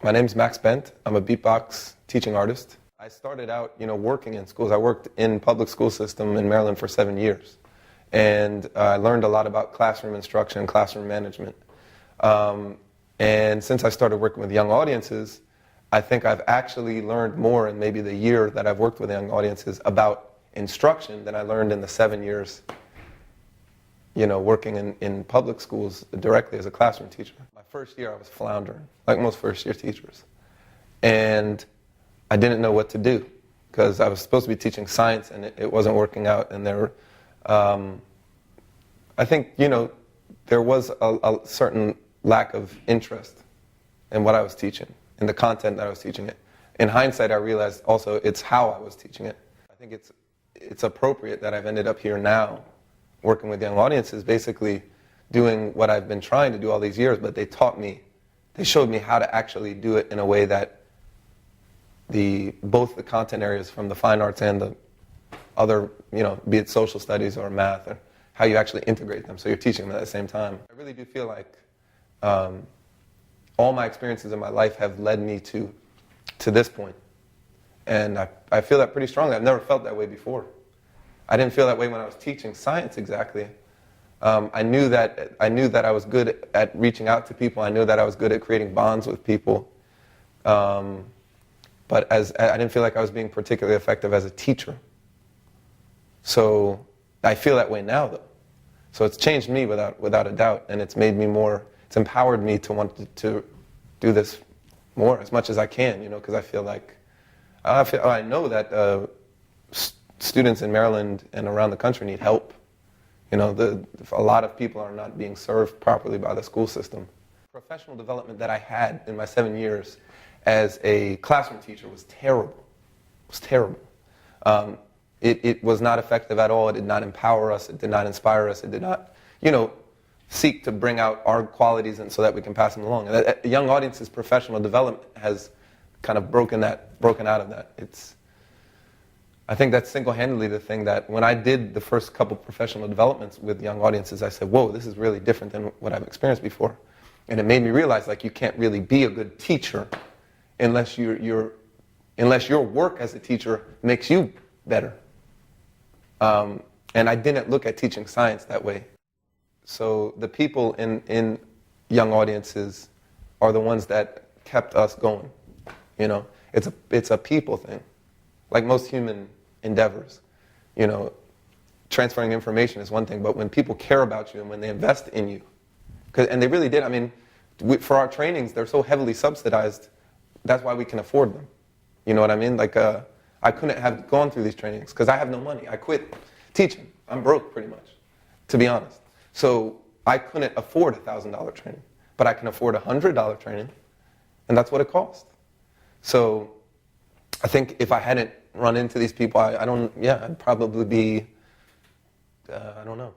My name's Max Bent. I'm a beatbox teaching artist. I started out, working in schools. I worked in public school system in Maryland for 7 years. And I learned a lot about classroom instruction and classroom management. And since I started working with young audiences, I think I've actually learned more in maybe the year that I've worked with young audiences about instruction than I learned in the 7 years working in public schools directly as a classroom teacher. My first year I was floundering, like most first year teachers. And I didn't know what to do because I was supposed to be teaching science and it wasn't working out. And I think, there was a certain lack of interest in what I was teaching, in the content that I was teaching it. In hindsight, I realized also it's how I was teaching it. I think it's appropriate that I've ended up here now working with young audiences, basically doing what I've been trying to do all these years, but they showed me how to actually do it in a way that both the content areas from the fine arts and the other, be it social studies or math, or how you actually integrate them so you're teaching them at the same time. I really do feel like all my experiences in my life have led me to this point. And I feel that pretty strongly. I've never felt that way before. I didn't feel that way when I was teaching science exactly. I knew that I was good at reaching out to people. I knew that I was good at creating bonds with people. But I didn't feel like I was being particularly effective as a teacher. So I feel that way now, though. So it's changed me without a doubt, and it's made me it's empowered me to want to do this more as much as I can, because I feel like, I know that students in Maryland and around the country need help. A lot of people are not being served properly by the school system. Professional development that I had in my 7 years as a classroom teacher was terrible. It was terrible. It was not effective at all. It did not empower us. It did not inspire us. It did not, seek to bring out our qualities and so that we can pass them along. Young audiences' professional development has kind of broken out of that. I think that's single-handedly the thing that when I did the first couple professional developments with young audiences, I said, whoa, this is really different than what I've experienced before. And it made me realize you can't really be a good teacher unless your work as a teacher makes you better. And I didn't look at teaching science that way. So the people in young audiences are the ones that kept us going. It's a people thing. Like most human endeavors, transferring information is one thing, but when people care about you and when they invest in you, and they really did. I mean, for our trainings, they're so heavily subsidized. That's why we can afford them. You know what I mean? I couldn't have gone through these trainings because I have no money. I quit teaching. I'm broke pretty much, to be honest. So I couldn't afford a $1,000 training, but I can afford a $100 training, and that's what it cost. So I think if I hadn't run into these people, I'd probably be, I don't know.